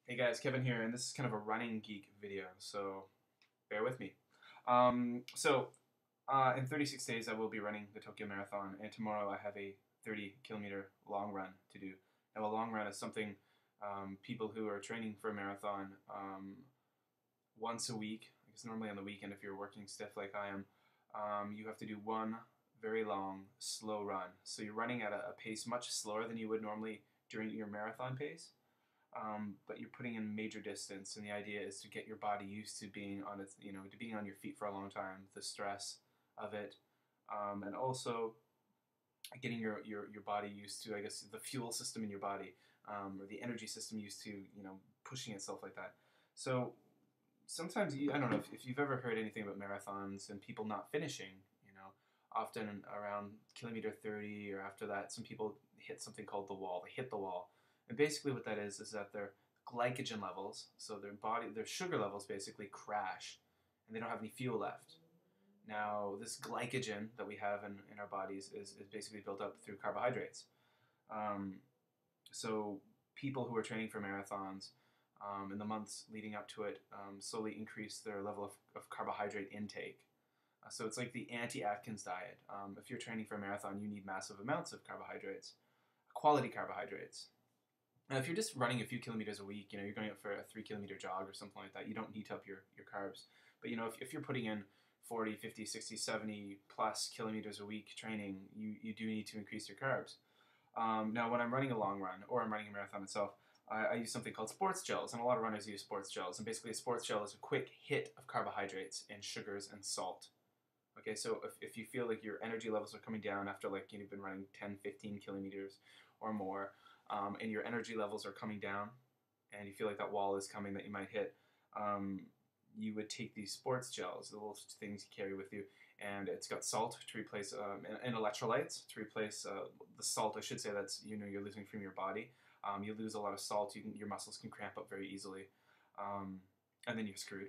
Hey guys, Kevin here, and this is kind of a running geek video, so bear with me. In 36 days, I will be running the Tokyo Marathon, and tomorrow I have a 30-kilometer long run to do. Now, a long run is something people who are training for a marathon once a week, I guess normally on the weekend if you're working stiff like I am, you have to do one very long, slow run. So you're running at a pace much slower than you would normally during your marathon pace. But you're putting in major distance, and the idea is to get your body used to being on its, to being on your feet for a long time, the stress of it, and also getting your body used to, I guess, the fuel system in your body, or the energy system used to, pushing itself like that. So sometimes, I don't know if you've ever heard anything about marathons and people not finishing, often around kilometer 30 or after that, some people hit something called the wall. They hit the wall. And basically what that is that their glycogen levels, so their sugar levels basically crash, and they don't have any fuel left. Now, this glycogen that we have in our bodies is basically built up through carbohydrates. So people who are training for marathons in the months leading up to it slowly increase their level of carbohydrate intake. So it's like the anti-Atkins diet. If you're training for a marathon, you need massive amounts of carbohydrates, quality carbohydrates. Now, if you're just running a few kilometers a week, you're going out for a 3-kilometer jog or something like that, you don't need to up your carbs. But, if you're putting in 40, 50, 60, 70 plus kilometers a week training, you do need to increase your carbs. Now, when I'm running a long run or I'm running a marathon itself, I use something called sports gels, and a lot of runners use sports gels. And basically, a sports gel is a quick hit of carbohydrates and sugars and salt. Okay, so if you feel like your energy levels are coming down after you've been running 10, 15 kilometers or more, and your energy levels are coming down, and you feel like that wall is coming that you might hit, you would take these sports gels, the little things you carry with you, and it's got salt to replace, and electrolytes to replace the salt, I should say, that's you're losing from your body. You lose a lot of salt, your muscles can cramp up very easily, and then you're screwed.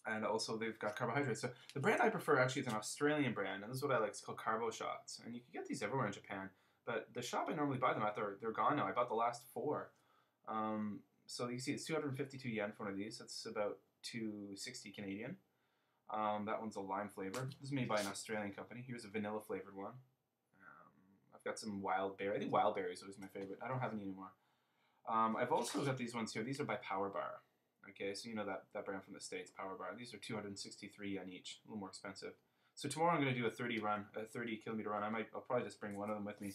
And also they've got carbohydrates. So the brand I prefer actually is an Australian brand, and this is what I like. It's called Carbo Shots, and you can get these everywhere in Japan. But the shop I normally buy them at, they're gone now. I bought the last 4. So you can see it's 252 yen for one of these. That's about 260 Canadian. That one's a lime flavor. This is made by an Australian company. Here's a vanilla flavored one. I've got some wild berry. I think wild berry is always my favorite. I don't have any anymore. I've also got these ones here. These are by Power Bar. Okay, so that brand from the States, Power Bar. These are 263 yen each, a little more expensive. So tomorrow I'm going to do a 30-kilometer run. I'll probably just bring one of them with me.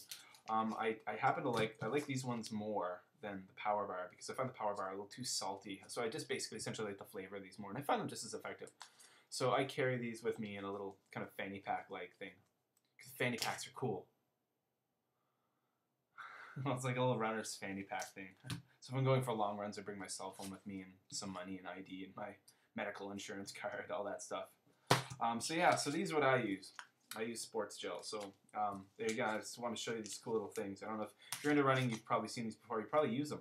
I happen to I like these ones more than the Power Bar because I find the Power Bar a little too salty. So I just essentially like the flavor of these more, and I find them just as effective. So I carry these with me in a little kind of fanny pack-like thing because fanny packs are cool. It's like a little runner's fanny pack thing. So if I'm going for long runs, I bring my cell phone with me and some money and ID and my medical insurance card, all that stuff. So these are what I use. I use sports gel. So there you go. I just want to show you these cool little things. I don't know if you're into running, you've probably seen these before. You probably use them.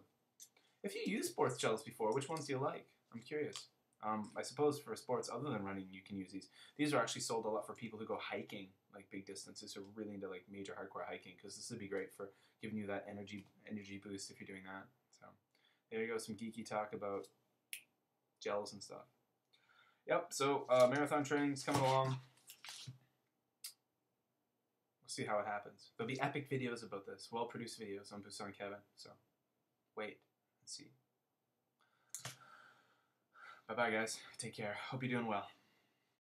If you use sports gels before, which ones do you like? I'm curious. I suppose for sports other than running, you can use these. These are actually sold a lot for people who go hiking, like big distances, who are really into major hardcore hiking, because this would be great for giving you that energy boost if you're doing that. So there you go, some geeky talk about gels and stuff. Yep, so marathon training's coming along. We'll see how it happens. There'll be epic videos about this, well-produced videos on Busan Kevin, so wait and see. Bye-bye, guys. Take care. Hope you're doing well.